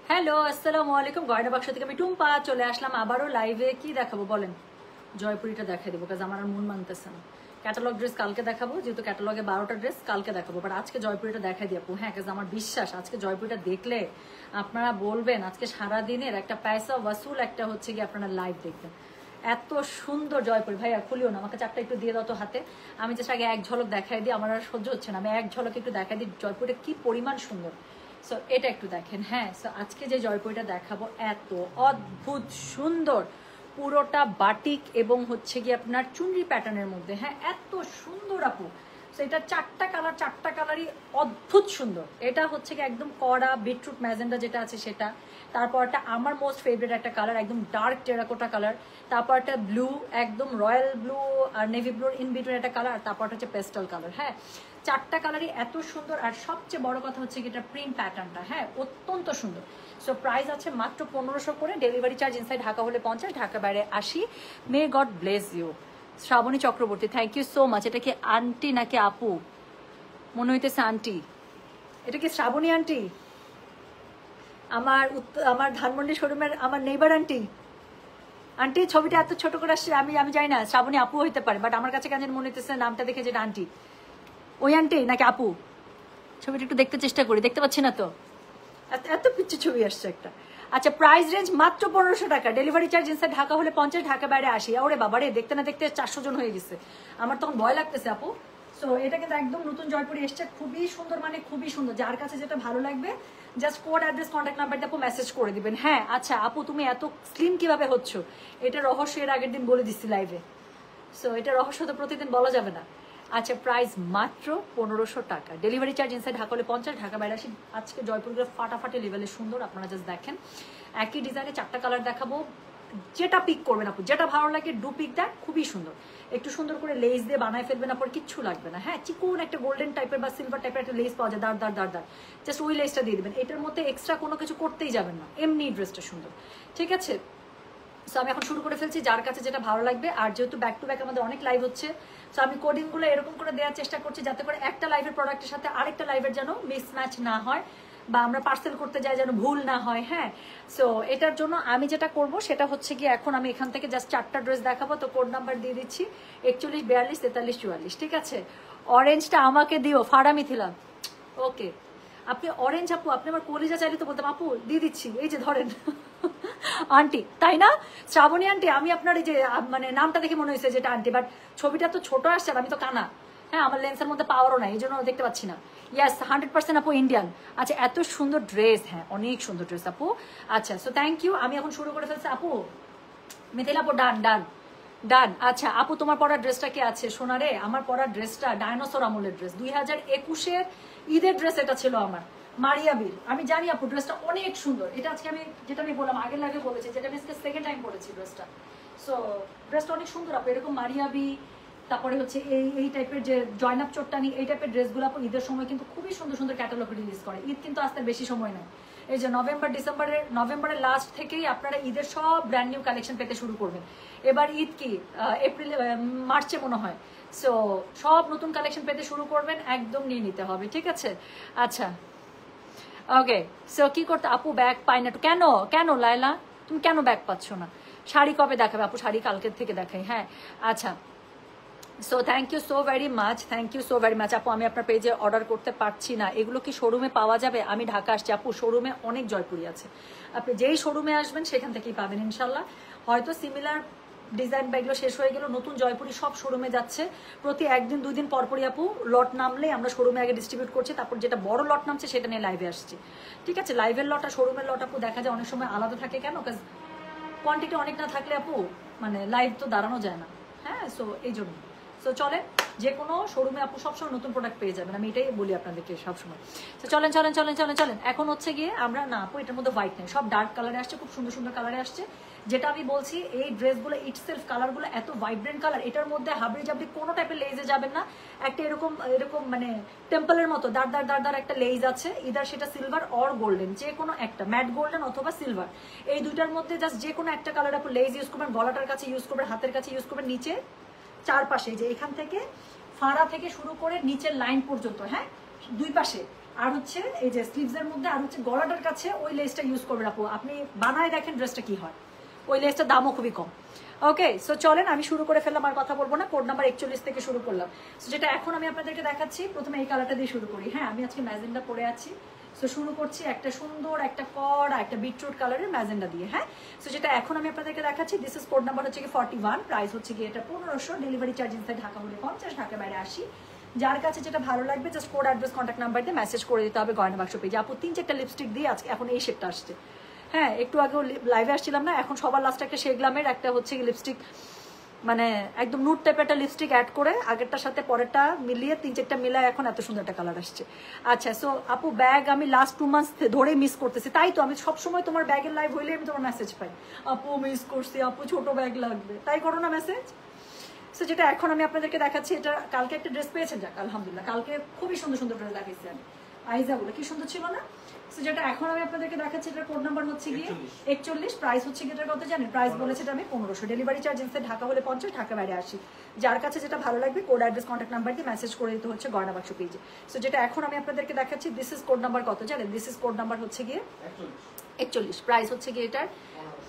Hello, আসসালামু আলাইকুম। গয়না বাক্স থেকে আমি টুম্পা চলে আসলাম আবারও লাইভে। কি দেখাবো বলেন? জয়পুরিটা দেখাই দেবো, কাজ আমার আর মন মানতেছে না। ক্যাটালগ ড্রেস কালকে দেখাবো, যেহেতু ক্যাটালগে 12টা ড্রেস কালকে দেখাবো, বাট আজকে জয়পুরিটা দেখাই দিই আপু। হ্যাঁ, কাজ আমার বিশ্বাস আজকে জয়পুরিটা দেখলে আপনারা বলবেন আজকে সারাদিনের একটা পয়সা ওয়াসুল একটা হচ্ছে কি আপনারা লাইভ দেখবেন। এত সুন্দর জয়পুরি। ভাইয়া খুলিও না, আমাকে চাপটা একটু দিয়ে দাও তো হাতে। আমি জাস্ট আগে এক ঝলক দেখাই দিই, আমার আর সহ্য হচ্ছে না। আমি এক ঝলক একটু দেখাই দিই জয়পুরিটা কি পরিমাণ সুন্দর। সো এটা একটু দেখেন। হ্যাঁ, সো আজকে যে জয়পুরিটা দেখাবো এত অদ্ভুত সুন্দর, পুরোটা বাটিক এবং হচ্ছে কি আপনার চুনরি প্যাটার্নের মধ্যে। হ্যাঁ, এত সুন্দর আপু। সো এটা চারটা কালারই অদ্ভুত সুন্দর। এটা হচ্ছে কি একদম কড়া বিটরুট ম্যাজেন্ডা যেটা আছে সেটা, তারপরটা আমার মোস্ট ফেভারিট একটা কালার একদম ডার্ক টেরাকোটা কালার, তারপরটা ব্লু একদম রয়্যাল ব্লু আর নেভি ব্লুর ইন বিটুইন একটা কালার, তারপরটা হচ্ছে পেস্টাল কালার। হ্যাঁ, চারটা কালারই এত সুন্দর। আর সবচেয়ে বড় কথা হচ্ছে কি এটা প্রিন্ট প্যাটার্নটা, হ্যাঁ অত্যন্ত সুন্দর। সো প্রাইস আছে মাত্র 1500 করে। ডেলিভারি চার্জ ইনসাইড ঢাকা হলে 50, ঢাকা বাইরে 80। May God bless you. Shrabani Chakraborty, thank you so much. এটা কি আন্টি নাকি আপু? মনে হইতেছে আন্টি। এটা কি শ্রাবণী আন্টি? আমার ধানমন্ডি শোরুমের আমার নেইবার আন্টি। আন্টি ছবিটা এত ছোট করে আসছে, আমি জানি না শ্রাবণী আপু হইতে পারে, বাট আমার কাছে কেন মনে হইতেছে নামটা দেখে যেটা আন্টি। ওই আন্টি নাকি আপু? ছবিটা একটু দেখতে চেষ্টা করি, দেখতে পাচ্ছি না তো। এত পিচ্ছি ছবি আসছে একটা। আচ্ছা, প্রাইস রেঞ্জ মাত্র 1500 টাকা। ডেলিভারি চার্জ ইনসাইড ঢাকা হলে 50, ঢাকা বাইরে 80। ওরে বাবা রে, দেখতে না দেখতে 400 জন হয়ে গেছে। আমার তখন ভয় লাগতেছে আপু। সো এটা কিন্তু একদম নতুন জয়পুরি এসছে, খুবই সুন্দর, মানে খুবই সুন্দর। যার কাছে যেটা ভালো লাগবে just code address contact number দিয়ে আপু মেসেজ করে দিবেন। হ্যাঁ, আচ্ছা আপু তুমি এত স্লিম কিভাবে হচ্ছ? এটা রহস্য এর আগের দিন বলে দিচ্ছি লাইভে। সো এটা রহস্য তো প্রতিদিন বলা যাবে না। আচ্ছা, প্রাইস মাত্র 1500 টাকা। ডেলিভারি চার্জ ইনসাইড ঢাকা হলে 50, ঢাকা বাইরে 80। আজকে জয়পুরগুলো ফাটাফাটি লেভেলে সুন্দর, আপনারা জাস্ট দেখেন। একই ডিজাইনে চারটা কালার দেখাবো, যেটা পিক করবেন আপু, যেটা ভালো লাগে ডু পিক দ্যাট। খুবই সুন্দর, একটু সুন্দর করে লেস দিয়ে বানায় ফেলবেন, আপনার কিচ্ছু লাগবে না। হ্যাঁ, চিকন একটা গোল্ডেন টাইপের বা সিলভার টাইপের একটা লেস পাওয়া যায়, দাঁড় জাস্ট ওই লেসটা দিয়ে দেবেন। এটার মধ্যে এক্সট্রা কোনো কিছু করতেই যাবেন না, এমনি ড্রেসটা সুন্দর। ঠিক আছে, সো আমি এখন শুরু করে ফেলছি, যার কাছে যেটা ভালো লাগবে। আর যেহেতু ব্যাক টু ব্যাক আমাদের অনেক লাইভ হচ্ছে, সো আমি কোডিংগুলো এরকম করে দেওয়ার চেষ্টা করছি যাতে করে একটা লাইভের প্রোডাক্টের সাথে আরেকটা লাইভের যেন মিসম্যাচ না হয়, বা আমরা পার্সেল করতে যাই যেন ভুল না হয়। হ্যাঁ, সো এটার জন্য আমি যেটা করব সেটা হচ্ছে কি এখন আমি এখান থেকে জাস্ট চারটা ড্রেস দেখাবো। তো কোড নাম্বার দিয়ে দিচ্ছি 41 42 43 44। ঠিক আছে, অরেঞ্জটা আমাকে দিও, ফাড়ামি ছিলাম। ওকে, আপনি অরেঞ্জ আপু, আপনি আমার কলিজা চাইলে তো বলতাম আপু দিয়ে দিচ্ছি। এই যে ধরেন আন্টি, তাই না শ্রাবণী আন্টি? আমি আপনার এই যে মানে নামটা দেখে মনে হয়েছে যেটা আন্টি, বাট ছবিটা তো ছোট আসছে আর আমি তো কানা। হ্যাঁ, আমার লেন্সের মধ্যে পাওয়ারও নাই, এই জন্য দেখতে পাচ্ছি না। ইয়াস, 100% আপু ইন্ডিয়ান। আচ্ছা, এত সুন্দর ড্রেস। হ্যাঁ, অনেক সুন্দর ড্রেস আপু। আচ্ছা, সো থ্যাংক ইউ। আমি এখন শুরু করে ফেলছি আপু। মিথিলা আপু ডান ডান ডান। আচ্ছা আপু, তোমার পরা ড্রেসটা কি আছে? সোনারে, আমার পরা ড্রেসটা ডাইনোসর আমলের ড্রেস, 2021-এর ঈদের ড্রেস এটা ছিল আমার, মারিয়াবির। আমি জানি আপু ড্রেসটা অনেক সুন্দর। এটা আজকে আমি যেটা আমি বললাম আগের লাগে বলেছি, যেটা আমি সেকেন্ড টাইম পরেছি ড্রেসটা। সো ড্রেসটা অনেক সুন্দর আপু, এরকম মারিয়াবি, তারপরে হচ্ছে এই টাইপের যে জয়নাব চট্টানি, এই টাইপের ড্রেসগুলো আপু ঈদের সময় কিন্তু খুবই সুন্দর সুন্দর ক্যাটালগ রিলিজ করে। ঈদ কিন্তু আসতে বেশি সময় নেই। এই যে নভেম্বরের লাস্ট থেকেই আপনারা ঈদের সব ব্র্যান্ড নিউ কালেকশন পেতে শুরু করবেন। এবার ঈদ কি মার্চে মনে হয়। সো সব নতুন কালেকশন পেতে শুরু করবেন, একদম নিয়ে নিতে হবে। ঠিক আছে, আচ্ছা ওকে। সো কি করতে আপু ব্যাগ পাই না? কেন কেন লাইলা, তুমি কেন ব্যাগ পাচ্ছ না? শাড়ি কবে দেখাবে আপু? শাড়ি কালকের থেকে দেখাই। হ্যাঁ, আচ্ছা। So thank you so very much, thank you so very much আপু। আমি আপনার পেজে অর্ডার করতে পারছি না, এগুলো কি শোরুমে পাওয়া যাবে? আমি ঢাকা আসছি আপু, শোরুমে অনেক জয়পুরি আছে, আপনি যেই শোরুমে আসবেন সেখান থেকেই পাবেন ইনশাল্লাহ। হয়তো সিমিলার ডিজাইন বা এগুলো শেষ হয়ে গেল, নতুন জয়পুরি সব শোরুমে যাচ্ছে। প্রতি একদিন 2 দিন পরপরই আপু লট নামলে আমরা শোরুমে আগে ডিস্ট্রিবিউট করছি, তারপর যেটা বড় লট নামছে সেটা নিয়ে লাইভে আসছি। ঠিক আছে, লাইভের লট আর শোরুমের লট আপু দেখা যায় অনেক সময় আলাদা থাকে। কেন? কাজ কোয়ান্টিটি অনেক না থাকলে আপু মানে লাইভ তো দাঁড়ানো যায় না। হ্যাঁ, সো এই জন্য। সো চলেন, যে কোনো শোরুমে আপু সবসময় নতুন প্রোডাক্ট পেয়ে যাবেন, আমি এটাই বলি আপনাদেরকে সবসময়। তো চলেন চলেন চলেন চলেন চলেন। এখন হচ্ছে গিয়ে আমরা না আপু এটার মধ্যে হোয়াইট নেই, সব ডার্ক কালারে আসছে, খুব সুন্দর সুন্দর কালারে আসছে। যেটা আমি বলছি এই ড্রেসগুলো ইটসেলফ কালারগুলো এত ভাইব্রেন্ট কালার, এটার মধ্যে হাবড়ি জাবড়ি কোনো টাইপের লেজে যাবেন না। একটা এরকম এরকম মানে টেম্পলের মতো দাঁড় একটা লেজ আছে, ইদার সেটা সিলভার অর গোল্ডেন, যে কোনো একটা ম্যাট গোল্ডেন অথবা সিলভার, এই দুইটার মধ্যে জাস্ট যে কোনো একটা কালার আপু লেজ ইউজ করবেন, গলাটার কাছে ইউজ করবেন, হাতের কাছে ইউজ করবেন, নিচে চারপাশে যে এখান থেকে ফাড়া থেকে শুরু করে নিচের লাইন পর্যন্ত। হ্যাঁ, দুই পাশে আর হচ্ছে এই যে স্লিভসের মধ্যে আর হচ্ছে গলাটার কাছে ওই লেসটা ইউজ করবেন আপু, আপনি বানায় দেখেন ড্রেসটা কি হয়, ওই লেসটার দামও খুবই কম। ওকে, সো চলেন আমি শুরু করে ফেললাম, আর কথা বলবো না, কোড নাম্বার 41 থেকে শুরু করলাম। সো যেটা এখন আমি আপনাদেরকে দেখাচ্ছি, প্রথমে এই কালারটা দিয়ে শুরু করি। হ্যাঁ, আমি আজকে ম্যাজেন্ডা পরে আছি। সো শুরু করছি একটা সুন্দর একটা কড়া একটা বিটরুট কালারের ম্যাজেন্ডা দিয়ে। হ্যাঁ, সো যেটা এখন আমি আপনাদেরকে দেখাচ্ছি, দিস ইজ কোড নাম্বার হচ্ছে কি 41, প্রাইস হচ্ছে কি এটা 1500, ডেলিভারি চার্জ ইনসাইড ঢাকা হলে 50, ঢাকা বাইরে 80। যার কাছে যেটা ভালো লাগবে just code address contact number দিয়ে মেসেজ করে দিতে হবে গয়না বাক্স পেজে। আপু 3-4টা লিপস্টিক দিয়ে আজকে এখন এই শেডটা আসছে। হ্যাঁ, একটু আগেও লাইভে আসছিলাম না, এখন সবার লাস্টে একটা শেগলামের একটা হচ্ছে লিপস্টিক, মানে একদম নুট টাইপের একটা লিপস্টিক অ্যাড করে আগেরটার সাথে পরেরটা মিলিয়ে 3-4টা মিলায় এখন এত সুন্দর একটা কালার আসছে। আচ্ছা, সো আপু ব্যাগ আমি লাস্ট 2 মান্থস ধরে মিস করতেছি, তাই তো আমি সবসময় তোমার ব্যাগের লাইভ হইলে আমি তোমার মেসেজ পাই, আপু মিস করছি, আপু ছোট ব্যাগ লাগবে, তাই করো না মেসেজ। সো যেটা এখন আমি আপনাদেরকে দেখাচ্ছি, এটা কালকে একটা ড্রেস পেয়েছেন, যাক আলহামদুলিল্লাহ, কালকে খুবই সুন্দর সুন্দর ড্রেস দেখাইছি আমি, আইজাগুলো কি সুন্দর ছিল না। সো যেটা এখন আমি আপনাদেরকে দেখাচ্ছি, এটার কোড নাম্বার হচ্ছে গিয়ে 41, প্রাইস হচ্ছে গিয়ে এটার কত জানেন, প্রাইস বলেছে এটা আমি 1500, ডেলিভারি চার্জ ইনসাইড ঢাকা হলে 50, ঢাকা বাইরে 80। যার কাছে যেটা ভালো লাগবে কোড অ্যাড্রেস কন্ট্যাক্ট নাম্বার দিয়ে মেসেজ করে দিতে হচ্ছে গয়না বাক্স পেজে। সো যেটা এখন আমি আপনাদেরকে দেখাচ্ছি, দিস ইজ কোড নাম্বার কত জানেন, দিস ইজ কোড নাম্বার হচ্ছে গিয়ে 41, প্রাইস হচ্ছে গিয়ে এটার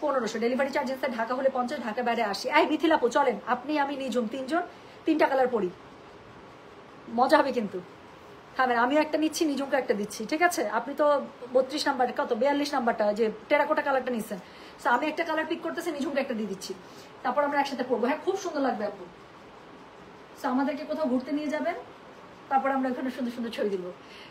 1500, ডেলিভারি চার্জ ইনসাইড ঢাকা হলে 50, ঢাকা বাইরে 80। এই মিথিলাপু চলেন, আপনি আমি নিজুম তিনজন 3টা কালার পরি, মজা হবে কিন্তু। হ্যাঁ, আমিও একটা নিচ্ছি, নিজুমকে একটা দিচ্ছি, ঠিক আছে? আপনি তো 32 নাম্বার, কত 42 নাম্বারটা যে টেরাকোটা কালারটা নিচ্ছেন, সো আমি একটা কালার পিক করতেছি, নিজুমকে একটা দিয়ে দিচ্ছি, তারপর আমরা একসাথে পরবো। হ্যাঁ, খুব সুন্দর লাগবে আপু। সো আমাদেরকে কোথাও ঘুরতে নিয়ে যাবেন, তারপর আমরা ওখানে সুন্দর সুন্দর ছবি দিব।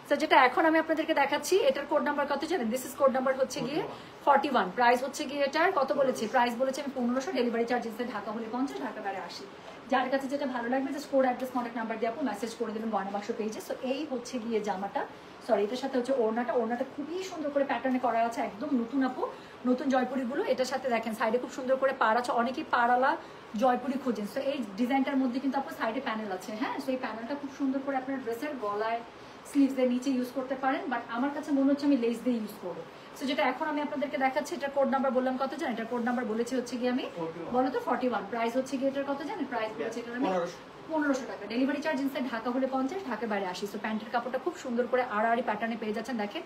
সো যেটা এখন আমি আপনাদেরকে দেখাচ্ছি, এটার কোড নাম্বার কত জানেন, দিস ইজ কোড নাম্বার হচ্ছে গিয়ে 41, প্রাইস হচ্ছে গিয়ে এটার কত বলেছি, প্রাইস বলেছি আমি 1500, ডেলিভারি চার্জ ইনসাইড ঢাকা হলে 50, ঢাকা বাইরে 80। যার কাছে যেটা ভালো লাগবে just code address contact number দিয়ে আপু মেসেজ করে দেবেন গয়না বাক্স পেজে। সো এই হচ্ছে গিয়ে জামাটা, সরি এটার সাথে হচ্ছে ওড়নাটা খুবই সুন্দর করে প্যাটার্নে করা আছে, একদম নতুন আপু, নতুন জয়পুরিগুলো। এটার সাথে দেখেন সাইডে খুব সুন্দর করে পাড় আছে, অনেকেই পাড়ালা জয়পুরি খোঁজেন, সো এই ডিজাইনটার মধ্যে কিন্তু আপনার সাইডে প্যানেল আছে। হ্যাঁ, সো এই প্যানেলটা খুব সুন্দর করে আপনার ড্রেসের গলায় স্লিভসের নিচে ইউজ করতে পারেন, বাট আমার কাছে মনে হচ্ছে আমি লেস দিয়ে ইউজ করবো। সো যেটা এখন আমি আপনাদেরকে দেখাচ্ছি, এটার কোড নাম্বার বললাম কত জানেন, এটার কোড নাম্বার বলেছি হচ্ছে গিয়ে আমি বলো তো 41, প্রাইস হচ্ছে গিয়ে এটার কত জানেন, প্রাইস বলেছি এটার আমি 1500 টাকা, ডেলিভারি চার্জ ইনসাইড ঢাকা হলে 50, ঢাকা বাইরে 80। সো প্যান্টের কাপড়টা খুব সুন্দর করে আড়াআড়ি প্যাটার্নে পেয়ে যাচ্ছেন। দেখেন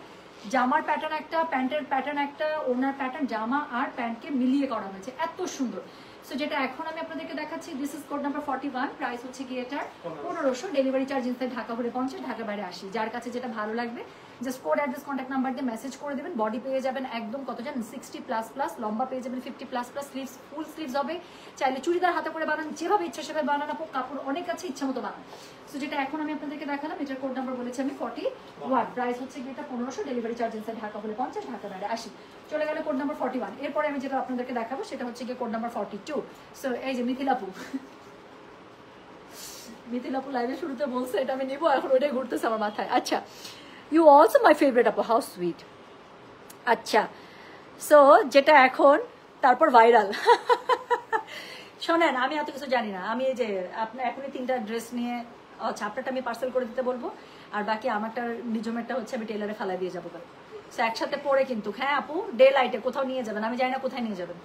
জামার প্যাটার্ন একটা, প্যান্টের প্যাটার্ন একটা, ওনার প্যাটার্ন, জামা আর প্যান্টকে মিলিয়ে করা হয়েছে, এত সুন্দর। সো যেটা এখন আমি আপনাদেরকে দেখাচ্ছি, this is code number 41, price হচ্ছে গিয়ে এটার 1500, ডেলিভারি চার্জ ইনসাইড ঢাকা হলে 50, ঢাকা বাইরে 80। যার কাছে যেটা ভালো লাগবে just code address contact number দিয়ে মেসেজ করে দেবেন। বডি পেয়ে যাবেন একদম কত জানেন 60++, লম্বা পেয়ে যাবেন 50++, স্লিভস ফুল স্লিভস হবে, চাইলে চুড়িদার হাতে করে বানান, যেভাবে ইচ্ছা সেভাবে বানান আপু, কাপড় অনেক আছে, ইচ্ছা মতো বানান। সো যেটা এখন আমি আপনাদেরকে দেখালাম, এটার কোড নাম্বার বলেছি আমি 41, প্রাইস হচ্ছে গিয়ে এটা 1500, ডেলিভারি চার্জ ইনসাইড ঢাকা হলে 50, ঢাকা বাইরে 80। চলে গেলে কোড নাম্বার 41। এরপরে আমি যেটা আপনাদেরকে দেখাবো সেটা হচ্ছে গিয়ে কোড নাম্বার 42। সো এই যে মিথিলাপু লাইভে শুরুতে বলছে এটা আমি নিবো, এখন ওইটাই ঘুরতেছে আমার মাথায়। আচ্ছা, ইউ অলসো মাই ফেভারিট আপু, হাউ সুইট। আচ্ছা, সো যেটা এখন তারপর ভাইরাল শোনেন, আমি এত কিছু জানি না, আমি এই যে আপনার এখনই 3টা ড্রেস নিয়ে, আচ্ছা আপনারটা আমি পার্সেল করে দিতে বলবো, আর বাকি আমারটা নিজমেরটা হচ্ছে আমি টেলারে ফালাই দিয়ে যাবো। সো একসাথে পরে কিন্তু, হ্যাঁ আপু ডে লাইটে কোথাও নিয়ে যাবেন, আমি জানি না কোথায় নিয়ে যাবেন,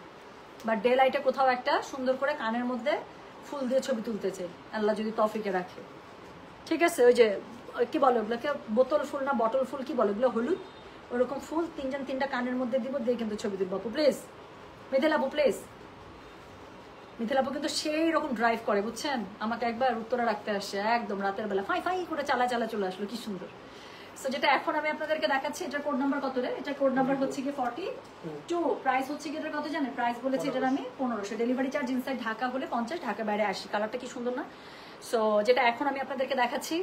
বাট ডে লাইটে কোথাও একটা সুন্দর করে কানের মধ্যে ফুল দিয়ে ছবি তুলতেছে, আল্লাহ যদি তৌফিকে রাখে, ঠিক আছে? ওই যে কি বলো ওগুলোকে, বোতল ফুল না বটল ফুল কি বলো ওগুলো, হলুদ ওরকম ফুল 3টা কানের মধ্যে দিব, দিয়ে কিন্তু ছবি তুলবো আপু প্লিজ। মিথিলাপু প্লিজ, মিথিলাপু কিন্তু সেই রকম ড্রাইভ করে বুঝছেন, আমাকে একবার উত্তরা রাখতে আসে, একদম রাতের বেলা ফাই ফাই করে চালা চলে আসলো, কি সুন্দর। সো যেটা এখন আমি আপনাদেরকে দেখাচ্ছি, এটার কোড নাম্বার কত রে, এটার কোড নাম্বার হচ্ছে কি 42, প্রাইস হচ্ছে কি এটার কত জানেন, প্রাইস বলেছি এটার আমি 1500, ডেলিভারি চার্জ ইনসাইড ঢাকা হলে 50, ঢাকা বাইরে 80। কালারটা কি সুন্দর না? সো যেটা এখন আমি আপনাদেরকে দেখাচ্ছি,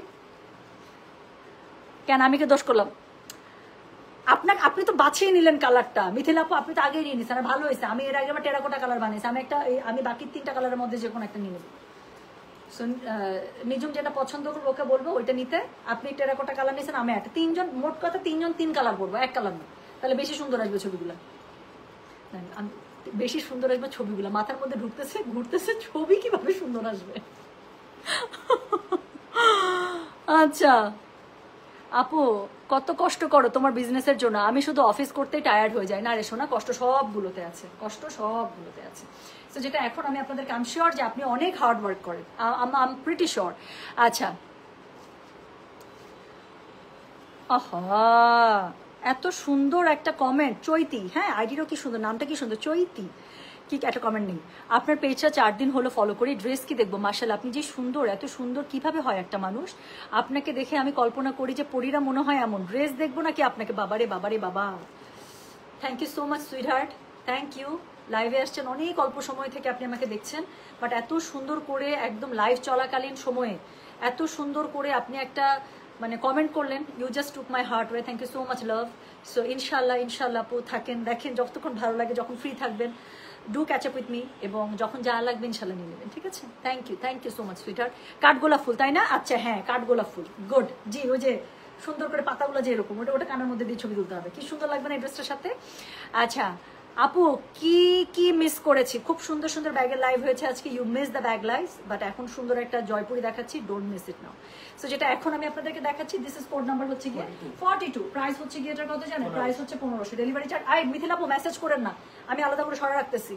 কেন আমি কি দোষ করলাম? আপনি তো বাছিয়ে নিলেন কালারটা, মিথিলাপু আপনি তো আগেই নিয়ে নিচ্ছেন, আর ভালো হয়েছে, আমি এর আগে আবার টেরাকোটা কালার বানিয়েছি, আমি বাকি 3টা কালারের মধ্যে যে কোনো একটা নিয়ে নেব। সো নিজম যেটা পছন্দ করবো ওকে বলবো ওইটা নিতে, আপনি টেরাকোটা কালার নিয়েছেন, আমি একটা, 3জন মোট কথা 3জন 3 কালার করবো, 1 কালার না, তাহলে বেশি সুন্দর আসবে ছবিগুলো, বেশি সুন্দর আসবে ছবিগুলো, মাথার মধ্যে ঘুরতেছে ছবি কিভাবে সুন্দর আসবে আচ্ছা আপু কত কষ্ট করো তোমার বিজনেসের জন্য, আমি শুধু অফিস করতেই টায়ার্ড হয়ে যাই। না রে শোনা, কষ্ট সবগুলোতে আছে, কষ্ট সবগুলোতে আছে। তো যেটা এখন আমি আপনাদেরকে, আই এম শিওর যে আপনি অনেক হার্ড ওয়ার্ক করেন, আই এম প্রিটি শিওর। আচ্ছা আহা, এত সুন্দর একটা কমেন্ট চৈতি, হ্যাঁ আইডিরও কি সুন্দর, নামটা কি সুন্দর, চৈতি। কি একটা কমেন্ট নেই, আপনার পেজটা 4 দিন হলো ফলো করি, ড্রেস কি দেখবো, মাশাআল্লাহ আপনি যে সুন্দর, এত সুন্দর কিভাবে হয় একটা মানুষ। আপনাকে দেখে আমি কল্পনা করি যে পরীরা মনে হয় এমন, ড্রেস দেখবো নাকি আপনাকে, বাবারে বাবারে বাবা। Thank you so much sweetheart, thank you. লাইভে আসছেন অনেক অল্প সময় থেকে আপনি আমাকে দেখছেন, বাট এত সুন্দর করে একদম লাইভ চলাকালীন সময়ে এত সুন্দর করে আপনি একটা মানে কমেন্ট করলেন, you just took my heart away, thank you so much love. So ইনশাল্লাহ ইনশাল্লাহ আপু থাকেন, দেখেন যতক্ষণ ভালো লাগে, যখন ফ্রি থাকবেন do catch up with me, এবং যখন যা লাগবে ইনশাল্লাহ নিয়ে নেবেন, ঠিক আছে। Thank you so much sweetheart. কাঠগোলাপ ফুল তাই না, আচ্ছা হ্যাঁ কাঠগোলাপ ফুল, গুড জি। ওই যে সুন্দর করে পাতাগুলো যে এরকম, ওটা ওটা কানের মধ্যে দিয়ে ছবি তুলতে হবে, কি সুন্দর লাগবে না এই ড্রেসটার সাথে। আচ্ছা আপু কি কি মিস করেছি, খুব সুন্দর সুন্দর ব্যাগের লাইভ হয়েছে আজকে, you miss the bag live, but এখন সুন্দর একটা জয়পুরি দেখাচ্ছি, don't miss it now. So যেটা এখন আমি আপনাদেরকে দেখাচ্ছি, দিস ইজ কোড নাম্বার হচ্ছে গিয়ে 42, প্রাইস হচ্ছে গিয়ে এটার কত জানেন, প্রাইস হচ্ছে 1500, ডেলিভারি চার্জ। আই মিথিলা আপু মেসেজ করেন না, আমি আলাদা করে সরা রাখতেছি।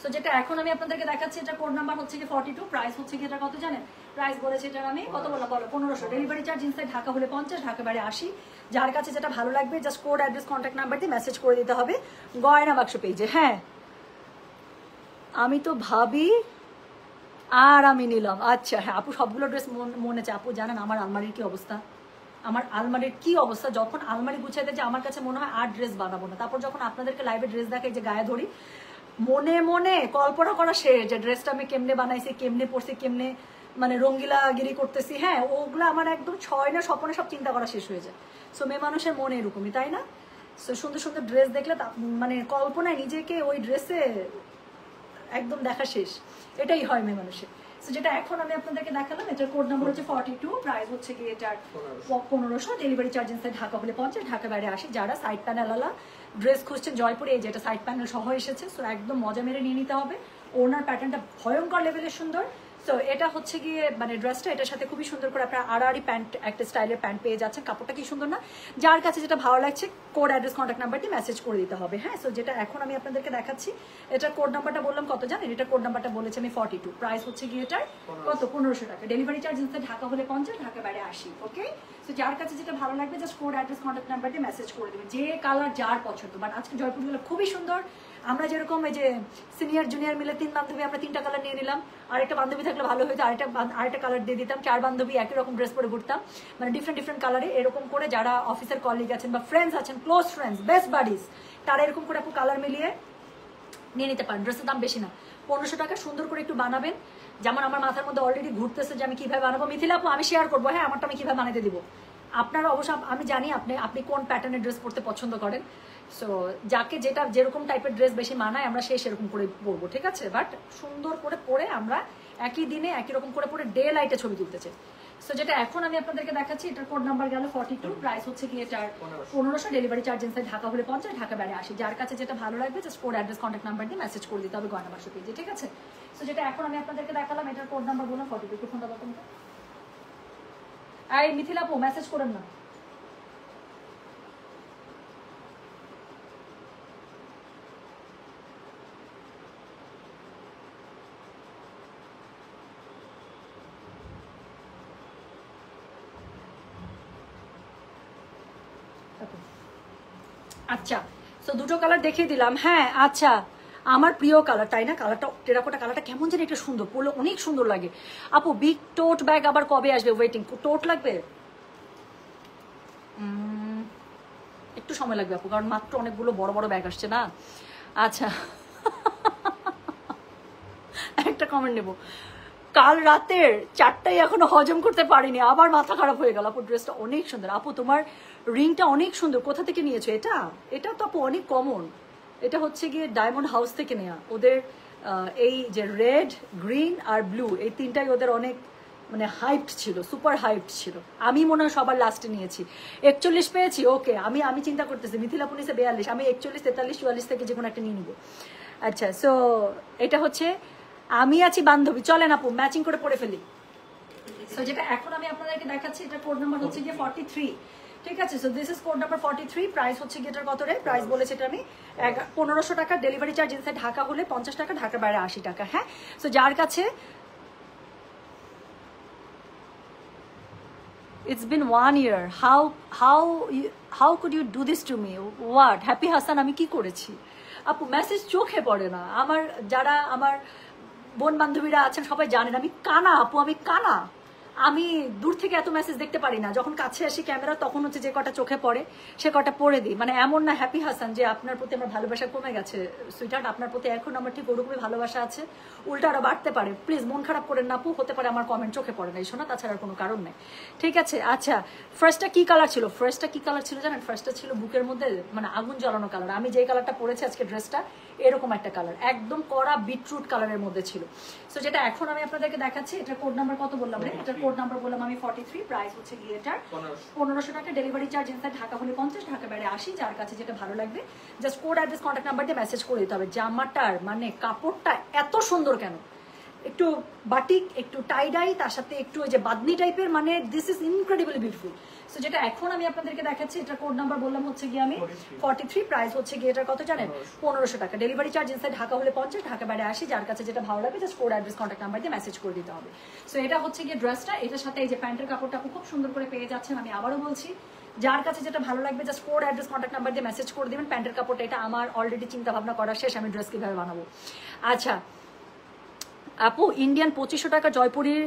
সো যেটা এখন আমি আপনাদেরকে দেখাচ্ছি, এটা কোড নাম্বার হচ্ছে গিয়ে 42, প্রাইস হচ্ছে গিয়ে এটা কত জানেন, প্রাইস বলেছে এটার আমি কত বললাম বলো, 1500, ডেলিভারি চার্জ ইনসাইড ঢাকা হলে 50, ঢাকা বাইরে 80। যার কাছে যেটা ভালো লাগবে just code address contact number দিয়ে মেসেজ করে দিতে হবে গয়না বাক্স পেজে। হ্যাঁ আমি তো ভাবি আর আমি নিলাম, আচ্ছা হ্যাঁ আপু সবগুলো ড্রেস মনে আছে। আপু জানেন আমার আলমারির কি অবস্থা, আমার আলমারির কি অবস্থা, যখন আলমারি গুছাইতে যে আমার কাছে মনে হয় আর ড্রেস বানাবো না, তারপর যখন আপনাদেরকে লাইভে ড্রেস দেখাই যে গায়ে ধরি, মনে মনে কল্পনা করা শেষ যে ড্রেসটা আমি কেমনে বানাইছি, কেমনে পরছি, কেমনে মানে রঙ্গিলাগিরি করতেছি, হ্যাঁ ওগুলো আমার একদম ছয় না স্বপ্নে সব চিন্তা করা শেষ হয়ে যায়। সো মেয়ে মানুষের মনে এরকমই তাই না। সো সুন্দর সুন্দর ড্রেস দেখলে মানে কল্পনায় নিজেকে ওই ড্রেসে একদম দেখা শেষ, এটাই হয় মেয়ে মানুষের। সো যেটা এখন আমি আপনাদেরকে দেখালাম, এটার কোড নাম্বার হচ্ছে 42, প্রাইস হচ্ছে গিয়ে এটার 1500, ডেলিভারি চার্জ ইনসাইড ঢাকা হলে 50, ঢাকা বাইরে 80। যারা সাইড প্যানেল ড্রেস খুঁজছেন জয়পুরে, এই যেটা সাইড প্যানেল সহ এসেছে, সো একদম মজা মেরে নিয়ে নিতে হবে। ওনার প্যাটার্নটা ভয়ঙ্কর লেভেলের সুন্দর। সো এটা হচ্ছে গিয়ে মানে ড্রেসটা, এটার সাথে খুবই সুন্দর করে আপনার আড়াআড়ি প্যান্ট, একটা স্টাইলের প্যান্ট পেয়ে যাচ্ছেন, কাপড়টা কি সুন্দর না। যার কাছে যেটা ভালো লাগছে কোড অ্যাড্রেস কন্ট্যাক্ট নাম্বার দিয়ে মেসেজ করে দিতে হবে। হ্যাঁ সো যেটা এখন আমি আপনাদেরকে দেখাচ্ছি, এটার কোড নাম্বারটা বললাম কত জানেন, এটা কোড নাম্বারটা বলেছি আমি 42, প্রাইস হচ্ছে গিয়ে এটার কত 1500 টাকা, ডেলিভারি চার্জ ইনসাইড ঢাকা হলে 50, ঢাকা বাইরে 80। ওকে সো যার কাছে যেটা ভালো লাগবে just code address contact number দিয়ে মেসেজ করে দেবেন, যে কালার যার পছন্দ। বাট আজকে জয়পুরগুলো খুবই সুন্দর, আমরা যেরকম এই যে সিনিয়র জুনিয়র মিলে 3 বান্ধবী আমরা 3টা কালার নিয়ে নিলাম, আরেকটা বান্ধবী থাকলে ভালো হতো, আরেকটা কালার দিয়ে দিতাম, 4 বান্ধবী একই রকম ড্রেস পরে ঘুরতাম, মানে ডিফারেন্ট কালারে। এরকম করে যারা অফিসের কলিগ আছেন বা ফ্রেন্ডস আছেন, ক্লোজ ফ্রেন্ডস, বেস্ট বাডিজ, তারা এরকম করে আপু কালার মিলিয়ে নিয়ে নিতে পারেন। ড্রেসের দাম বেশি না, 1500 টাকা। সুন্দর করে একটু বানাবেন, যেমন আমার মাথার মধ্যে অলরেডি ঘুরতেছে যে আমি কিভাবে বানাবো। মিথিলা আপু আমি শেয়ার করবো, হ্যাঁ আমারটা আমি কিভাবে বানাতে দিব। আপনারা অবশ্য আমি জানি আপনি কোন প্যাটার্নের ড্রেস পরতে পছন্দ করেন, সো যাকে যেটা যেরকম টাইপের ড্রেস বেশি মানায় আমরা সেরকম করে পরবো, ঠিক আছে। বাট সুন্দর করে পরে আমরা একই দিনে একই রকম করে পরে ডে লাইটে ছবি তুলতে চাই। সো যেটা এখন আমি আপনাদেরকে দেখাচ্ছি, এটার কোড নাম্বার গেল 42, প্রাইস হচ্ছে গিয়ে এটার 1500, ডেলিভারি চার্জ ইনসাইড ঢাকা হলে 50, ঢাকা বাইরে 80। যার কাছে যেটা ভালো লাগবে just code address contact number দিয়ে মেসেজ করে দিতে হবে গয়না বাক্স পেজে, ঠিক আছে। সো যেটা এখন আমি আপনাদেরকে দেখালাম, এটার কোড নাম্বার বললাম 42, একটু ফোনটা বলতাম। এই মিথিলা আপু মেসেজ করেন না। আচ্ছা সো দুটো কালার দেখিয়ে দিলাম। হ্যাঁ আচ্ছা আমার প্রিয় কালার তাই না, কালারটা টেরাকোটা কালারটা কেমন যেন একটা সুন্দর, পরলে অনেক সুন্দর লাগে। আপু বিগ টোট ব্যাগ আবার কবে আসবে, ওয়েটিং। টোট লাগবে একটু সময় লাগবে আপু, কারণ মাত্র অনেকগুলো বড় বড় ব্যাগ আসছে না। আচ্ছা একটা কমেন্ট নেব, কাল রাতের 4টায় এখনো হজম করতে পারিনি, আবার মাথা খারাপ হয়ে গেল। আপু ড্রেসটা অনেক সুন্দর, আপু তোমার রিংটা অনেক সুন্দর, কোথা থেকে নিয়েছো এটা? এটা তো আপু অনেক কমন, এটা হচ্ছে গিয়ে ডায়মন্ড হাউস থেকে নেওয়া। ওদের এই যে রেড, গ্রিন আর ব্লু, এই তিনটাই ওদের অনেক মানে হাইপড ছিল, সুপার হাইপড ছিল। আমি মনে হয় সবার লাস্টে নিয়েছি, 41 পেয়েছি। ওকে আমি চিন্তা করতেছি মিথিলা পুলিশে 42, আমি 41, 43, 44 থেকে যে কোনো একটা নিয়ে নিবো। আচ্ছা সো এটা হচ্ছে আমি আছি বান্ধবী, চলেন আপু ম্যাচিং করে পরে ফেলি। সো যেটা এখন আমি আপনাদেরকে দেখাচ্ছি, এটা কোড নাম্বার হচ্ছে গিয়ে 43, ঠিক আছে। So this is code number 43, price হচ্ছে গিয়ে এটার কত রে, প্রাইস বলেছে এটা আমি 1500 টাকা, ডেলিভারি চার্জ ইনসাইড ঢাকা হলে 50 টাকা, ঢাকার বাইরে 80 টাকা। হ্যাঁ সো যার কাছে It's been 1 year. How could you do this to me? What? Happy Hassan, আমি কি করেছি? আপু মেসেজ চোখে পড়ে না। আমার যারা আমার বোন বান্ধবীরা আছেন সবাই জানেন আমি কানা আপু, আমি কানা। আমি দূর থেকে এত মেসেজ দেখতে পারি না, যখন কাছে আসি ক্যামেরা তখন হচ্ছে যে কটা চোখে পড়ে সে কটা পড়ে দিই। মানে এমন না হ্যাপি হাসান যে আপনার প্রতি আমার ভালোবাসা কমে গেছে, সুইটার্ট আপনার প্রতি এখন আমার ঠিক ওরকমই ভালোবাসা আছে, উল্টা আরো বাড়তে পারে। প্লিজ মন খারাপ করেন না আপু, হতে পারে আমার কমেন্ট চোখে পড়ে না, শোনা, তাছাড়া কোনো কারণ নেই। ঠিক আছে, আচ্ছা ফার্স্টটা কি কালার ছিল? ফার্স্টটা কি কালার ছিল জানেন? ফার্স্টটা ছিল বুকের মধ্যে মানে আগুন জ্বালানো কালার। আমি যেই কালারটা পরেছি আজকে ড্রেসটা এরকম একটা কালার, একদম কড়া বিটরুট কালারের মধ্যে ছিল। সো যেটা এখন আমি আপনাদেরকে দেখাচ্ছি, এটা কোড নাম্বার কত বললাম রে? এটা কোড নাম্বার বললাম আমি 43, প্রাইস হচ্ছে গিয়ে এটার 1500 টাকা, ডেলিভারি চার্জ ইনসাইড ঢাকা হলে 50, ঢাকা বাইরে 80। যার কাছে যেটা ভালো লাগবে just code address contact number দিয়ে মেসেজ করে দিতে হবে। জামাটার মানে কাপড়টা এত সুন্দর কেন, একটু বাটিক, একটু টাইডাই, তার সাথে একটু ওই যে বাদনি টাইপের, মানে this is incredibly beautiful. So যেটা এখন আমি আপনাদেরকে দেখাচ্ছি, এটা কোড নাম্বার বললাম হচ্ছে গিয়ে আমি 43, প্রাইস হচ্ছে গিয়ে এটার কত জানেন? 1500 টাকা, ডেলিভারি চার্জ ইনসাইড ঢাকা হলে 50, ঢাকা বাইরে 80। যার কাছে যেটা ভালো লাগে just code address contact number দিয়ে মেসেজ করে দিতে হবে। সো এটা হচ্ছে গিয়ে ড্রেসটা, এটার সাথে এই যে প্যান্টের কাপড়টা খুব সুন্দর করে পেয়ে যাচ্ছেন। আমি আবারও বলছি, যার কাছে যেটা ভালো লাগবে just code address contact number দিয়ে মেসেজ করে দিবেন। প্যান্টের কাপড়টা এটা আমার অলরেডি চিন্তা ভাবনা করা শেষ, আমি ড্রেস কিভাবে বানাবো। আচ্ছা আপু, ইন্ডিয়ান 2500 টাকা জয়পুরির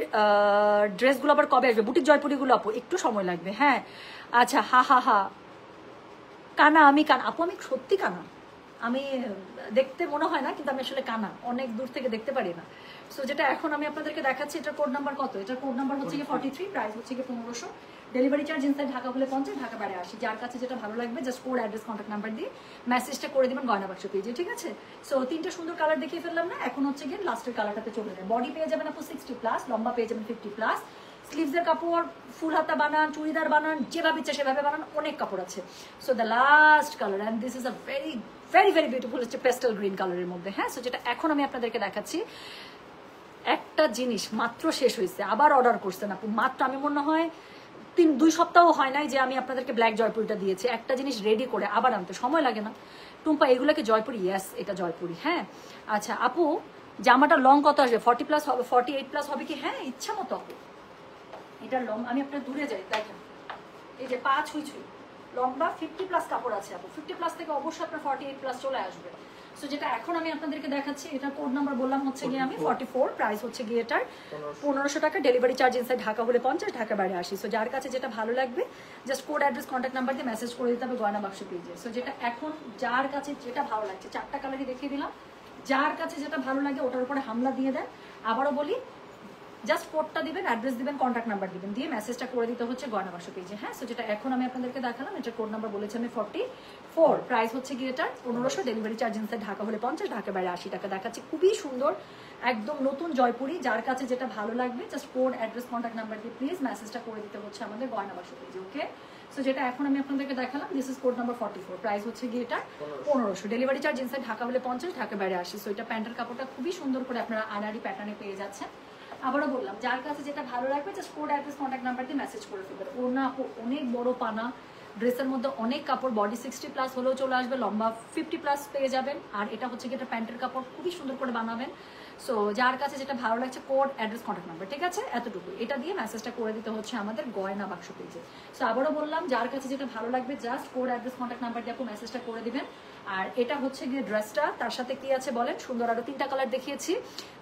ড্রেসগুলো আবার কবে আসবে? বুটিক জয়পুরিগুলো আপু একটু সময় লাগবে। হ্যাঁ আচ্ছা, হা কানা, আমি কানা আপু, আমি সত্যি কানা। আমি দেখতে মনে হয় না, কিন্তু আমি আসলে কানা, অনেক দূর থেকে দেখতে পারি না। সো যেটা এখন আমি আপনাদেরকে দেখাচ্ছি, এটার কোড নাম্বার কত? এটার কোড নাম্বার হচ্ছে গিয়ে 43, প্রাইস হচ্ছে গিয়ে 1500, ডেলিভারি চার্জ ইনসাইড ঢাকা হলে 50, ঢাকা বাইরে 80। যার কাছে যেটা ভালো লাগবে just code address contact number দিয়ে মেসেজটা করে দিবেন গয়না বাক্স পেজে। ঠিক আছে, সো তিনটা সুন্দর কালার দেখিয়ে ফেললাম না, এখন হচ্ছে গিয়ে লাস্টের কালারটাতে চলে যায়। বডি পেয়ে যাবেন আপু 60+, লম্বা পেয়ে যাবেন 50+। স্লিভসের কাপড় ফুল হাতা বানান, চুড়িদার বানান, যেভাবে ইচ্ছা সেভাবে বানান, অনেক কাপড় আছে। So the last colour, and this is a very very very beautiful, হচ্ছে পেস্টেল গ্রিন কালারের মধ্যে। হ্যাঁ, সো যেটা এখন আমি আপনাদেরকে দেখাচ্ছি, একটা জিনিস মাত্র শেষ হয়েছে, আবার অর্ডার করছেন আপু, মাত্র আমি মনে হয় 2 সপ্তাহ হয় নাই যে আমি আপনাদেরকে ব্ল্যাক জয়পুরিটা দিয়েছি। একটা জিনিস রেডি করে আবার আনতে সময় লাগে না টুম্পা, এগুলোকে জয়পুরি? ইয়েস, এটা জয়পুরি। হ্যাঁ আচ্ছা আপু, জামাটা লং কত আসবে? 40+ হবে, 48+ হবে কি? হ্যাঁ ইচ্ছা মতো আপু, এটা লং, আমি আপনার দূরে যাই দেখেন, এই যে 5 ছুঁই লম্বা, 50+ কাপড় আছে আপু, 50+ থেকে অবশ্যই আপনার 48+ চলে আসবে। সো যেটা এখন আমি আপনাদেরকে দেখাচ্ছি, এটা কোড নাম্বার বললাম হচ্ছে গিয়ে আমি 44, প্রাইস হচ্ছে গিয়ে এটার 1500 টাকা, ডেলিভারি চার্জ ইনসাইড ঢাকা হলে 50, ঢাকা বাইরে 80। সো যার কাছে যেটা ভালো লাগবে just code address contact number দিয়ে মেসেজ করে দিতে হবে গয়না বাক্স পেজে। সো যেটা এখন যার কাছে যেটা ভালো লাগছে, 4টা কালারই দেখিয়ে দিলাম, যার কাছে যেটা ভালো লাগে ওটার উপরে হামলা দিয়ে দেন। আবারও বলি, জাস্ট কোডটা দিবেন, অ্যাড্রেস দিবেন, কন্ট্যাক্ট নাম্বার দিবেন, দিয়ে মেসেজটা করে দিতে হচ্ছে গয়না বাক্স পেজে। হ্যাঁ, সো যেটা এখন আমি আপনাদেরকে দেখালাম, এটা কোড নাম্বার বলেছি আমি 44, প্রাইস হচ্ছে গিয়ে এটা 1500, ডেলিভারি চার্জ ইনসাইড ঢাকা হলে 50, ঢাকা বাইরে 80 টাকা। দেখাচ্ছি খুবই সুন্দর একদম নতুন জয়পুরি, যার কাছে যেটা ভালো লাগবে just code address contact number দিয়ে প্লিজ মেসেজটা করে দিতে হচ্ছে আমাদের গয়না বাক্স পেজে। ওকে, সো যেটা এখন আমি আপনাদেরকে দেখালাম, this is code number 44, price হচ্ছে গিয়ে এটা 1500, ডেলিভারি চার্জ ইনসাইড ঢাকা হলে 50, ঢাকা বাইরে 80। সো এটা প্যান্টের কাপড়টা খুবই সুন্দর করে আপনারা আনারি প্যাটার্নে পেয়ে যাচ্ছেন। আবারও বললাম, যার কাছে যেটা ভালো লাগবে just code address contact number দিয়ে মেসেজ করে ফেলবেন। ওনা আপু অনেক বড় পানা, ড্রেসের মধ্যে অনেক কাপড়, বডি 60+ হলেও চলে আসবে, লম্বা 50+ পেয়ে যাবেন। আর এটা হচ্ছে কি, এটা প্যান্টের কাপড়, খুবই সুন্দর করে বানাবেন। সো যার কাছে যেটা ভালো লাগছে কোড অ্যাড্রেস কন্ট্যাক্ট নাম্বার, ঠিক আছে, এতটুকু, এটা দিয়ে মেসেজটা করে দিতে হচ্ছে আমাদের গয়না বাক্স পেজে। সো আবারও বললাম, যার কাছে যেটা ভালো লাগবে just code address contact number দিয়ে আপু মেসেজটা করে দিবেন। আর এটা হচ্ছে গিয়ে ড্রেসটা, তার সাথে কি আছে বলেন, সুন্দর আরো 3টা কালার দেখিয়েছি,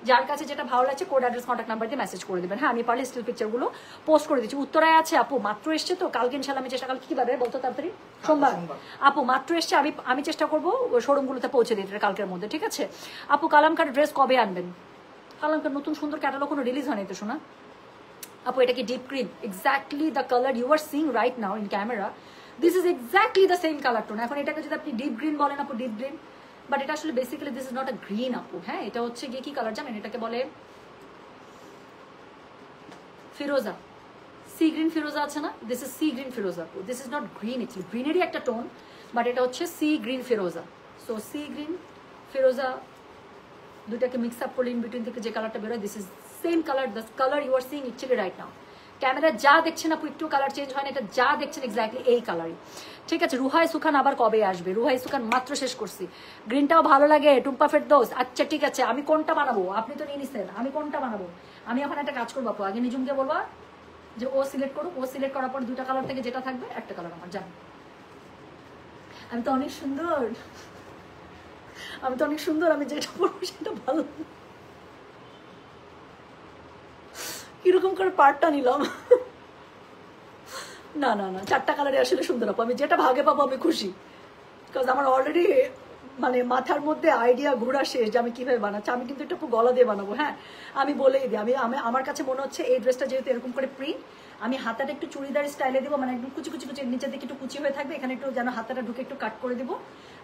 যার কাছে যেটা ভালো লাগছে কোড অ্যাড্রেস কন্ট্যাক্ট নাম্বার দিয়ে মেসেজ করে দিবেন। হ্যাঁ, আমি পারলে স্টিল পিকচারগুলো পোস্ট করে দিচ্ছি। উত্তরায় আছে আপু, মাত্র এসছে তো, কালকে ইনশাল্লাহ আমি চেষ্টা, কাল কিভাবে বলতো তাড়াতাড়ি, সোমবার আপু মাত্র এসছে, আমি চেষ্টা করবো শোরুমগুলোতে পৌঁছে দিতে কালকের মধ্যে। ঠিক আছে আপু, কালামকার ড্রেস কবে আনবেন? কালামকার নতুন সুন্দর ক্যাটালগ কোনো রিলিজ হয়নি তো শোনা আপু। এটা কি deep green? Exactly the colour you are seeing right now in camera, this is exactly the same colour tone. এখন এটাকে যদি আপনি ডিপ গ্রিন বলেন আপু, ডিপ গ্রিন, বাট এটা আসলে basically this is not a green আপু। হ্যাঁ, এটা হচ্ছে গিয়ে কি কালার জানেন, এটাকে বলে ফিরোজা, সি গ্রিন ফিরোজা আছে না, দিস ইজ সি গ্রিন ফিরোজা আপু, this is not green, actually গ্রিনেরই একটা টোন, বাট এটা হচ্ছে সি গ্রিন ফিরোজা। সো সি গ্রিন ফিরোজা দুটাকে মিক্স আপ করলে ইন বিটুইন থেকে যে কালারটা বেরোয়, this is same colour, the colour you are seeing actually right now. Camera যা দেখছেন আপু, একটু কালার চেঞ্জ হয় না, এটা যা দেখছেন এক্স্যাক্টলি এই কালারই। ঠিক আছে, রুহাই সুখান আবার কবে আসবে? রুহাই সুখান মাত্র শেষ করছি। গ্রিনটাও ভালো লাগে, টুম্পা ফেরদৌস, আচ্ছা ঠিক আছে, আমি কোনটা বানাবো? আপনি তো নিয়ে নিছেন, আমি কোনটা বানাবো? আমি এখন একটা কাজ করবো আপু, আগে নিজুমকে বলবা যে ও সিলেক্ট করুক, ও সিলেক্ট করার পর দুটা কালার থেকে যেটা থাকবে একটা কালার আমার জান। আমি তো অনেক সুন্দর, আমি তো অনেক সুন্দর, আমি যেটা পড়বো সেটা ভালো। কিরকম করে পার্টটা নিলাম। না না না, চারটা কালারে আসলে সুন্দর আপু, আমি যেটা ভাগে পাবো আমি খুশি। বিকজ আমার অলরেডি মানে মাথার মধ্যে আইডিয়া ঘোরা শেষ যে আমি কিভাবে বানাচ্ছি। আমি কিন্তু এটা গলা দিয়ে বানাবো, হ্যাঁ আমি বলেই দিই। আমি আমার কাছে মনে হচ্ছে এই ড্রেসটা যেহেতু এরকম করে প্রিন্ট, আমি হাতাটা একটু চুড়িদার স্টাইলে দেবো, মানে একদম কুচি কুচি কুচি, নিচের দিকে একটু কুচি হয়ে থাকবে, এখানে একটু যেন হাতাটা ঢুকে একটু কাট করে দিব।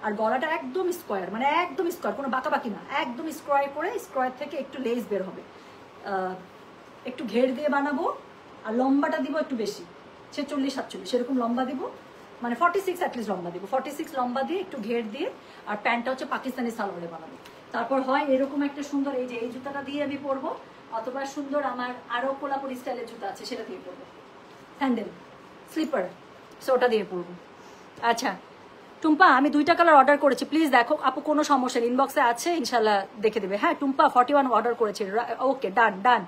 আর গলাটা একদম স্কোয়ার, মানে একদম স্কোয়ার, কোনো বাঁকাবাকি না, একদম স্কোয়ার করে স্কোয়ার থেকে একটু লেস বের হবে, একটু ঘের দিয়ে বানাবো। আর লম্বাটা দিব একটু বেশি, 46-47 সেরকম লম্বা দিব, মানে 46 অ্যাটলিস্ট লম্বা দিব, 46 লম্বা দিয়ে একটু ঘের দিয়ে। আর প্যান্টটা হচ্ছে পাকিস্তানি সালোয়ারে বানাবো। তারপর হয় এরকম একটা সুন্দর এই যে এই জুতাটা দিয়ে আমি পরবো, অথবা সুন্দর আমার আরো কোলাপুরি স্টাইলের জুতা আছে সেটা দিয়ে পরবো, স্যান্ডেল স্লিপার, সো ওটা দিয়ে পরবো। আচ্ছা টুম্পা, আমি 2টা কালার অর্ডার করেছি, প্লিজ দেখো আপু, কোনো সমস্যা নেই, ইনবক্সে আছে ইনশাল্লাহ দেখে দেবে। হ্যাঁ টুম্পা 41 অর্ডার করেছে, ওকে ডান ডান।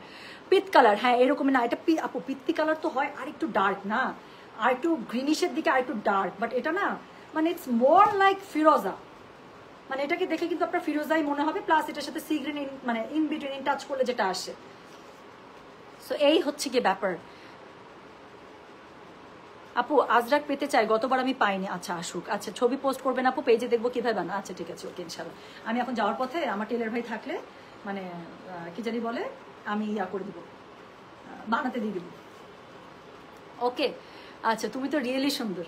পিত কালার, হ্যাঁ এরকমই না, এটা আপু পিত্তি কালার তো হয় আর একটু ডার্ক না, আর একটু গ্রিনিশের দিকে আর একটু ডার্ক, বাট এটা না মানে ইটস মোর লাইক ফিরোজা, মানে এটাকে দেখে কিন্তু আপনার ফিরোজাই মনে হবে, প্লাস এটার সাথে সি গ্রিন মানে ইন বিটুইন ইন টাচ করলে যেটা আসে। সো এই হচ্ছে কি ব্যাপার। আপু আজরাক পেতে চাই, গতবার আমি পাইনি। আচ্ছা আসুক, আচ্ছা ছবি পোস্ট করবেন আপু, পেজে দেখবো কিভাবে বানা। আচ্ছা ঠিক আছে, ওকে ইনশাল্লাহ। আমি এখন যাওয়ার পথে আমার টেলার ভাই থাকলে মানে কি জানি বলে, আমি ইয়া করে দিব, বানাতে দিয়ে দিব। ওকে আচ্ছা, তুমি তো রিয়েলি সুন্দর,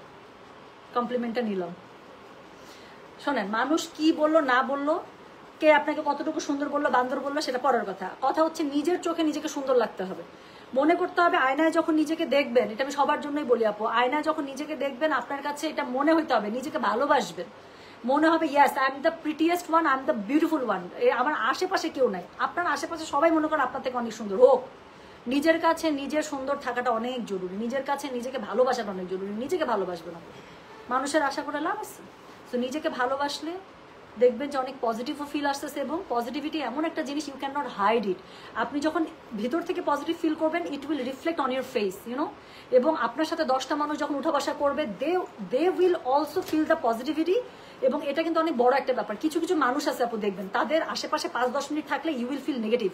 কমপ্লিমেন্টটা নিলাম। শোনেন, মানুষ কি বললো না বললো, কে আপনাকে কতটুকু সুন্দর বললো বান্দর বললো সেটা পরের কথা, কথা হচ্ছে নিজের চোখে নিজেকে সুন্দর লাগতে হবে। মনে করতে হবে আয়নায় যখন নিজেকে দেখবেন, এটা আমি সবার জন্যই বলি আপু, আয়নায় যখন নিজেকে দেখবেন আপনার কাছে এটা মনে হইতে হবে, নিজেকে ভালোবাসবেন, মনে হবে yes I am the prettiest one, I am the beautiful one. আমার আশেপাশে কেউ নাই, আপনার আশেপাশে সবাই মনে করেন আপনার থেকে অনেক সুন্দর হোক। নিজের কাছে নিজের সুন্দর থাকাটা অনেক জরুরি, নিজের কাছে নিজেকে ভালোবাসাটা অনেক জরুরি। নিজেকে ভালোবাসবেন আপু, মানুষের আশা করে লাভ আছে। তো নিজেকে ভালোবাসলে দেখবেন যে অনেক পজিটিভও ফিল আসতেছে, এবং পজিটিভিটি এমন একটা জিনিস you can not hide it. আপনি যখন ভিতর থেকে পজিটিভ ফিল করবেন, it will reflect on your face, you know. এবং আপনার সাথে 10টা মানুষ যখন উঠা বসা করবে, they will also feel the positivity. এবং এটা কিন্তু অনেক বড় একটা ব্যাপার। কিছু কিছু মানুষ আছে আপু দেখবেন, তাদের আশেপাশে 5-10 মিনিট থাকলে ইউ উইল ফিল নেগেটিভ,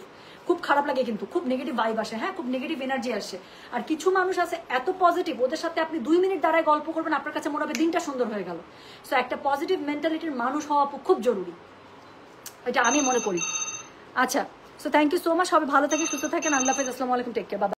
খুব খারাপ লাগে, কিন্তু খুব নেগেটিভ ভাইব আসে, হ্যাঁ খুব নেগেটিভ এনার্জি আসে। আর কিছু মানুষ আছে এত পজিটিভ, ওদের সাথে আপনি 2 মিনিট দাঁড়ায় গল্প করবেন, আপনার কাছে মনে হবে দিনটা সুন্দর হয়ে গেল। সো একটা পজিটিভ মেন্টালিটির মানুষ হওয়া খুব জরুরি, এটা আমি মনে করি। আচ্ছা, so thank you so much, সবাই ভালো থাকেন, সুস্থ থাকেন, আল্লাহ হাফেজ, আসসালামু আলাইকুম, টেক কেয়ার, বাই।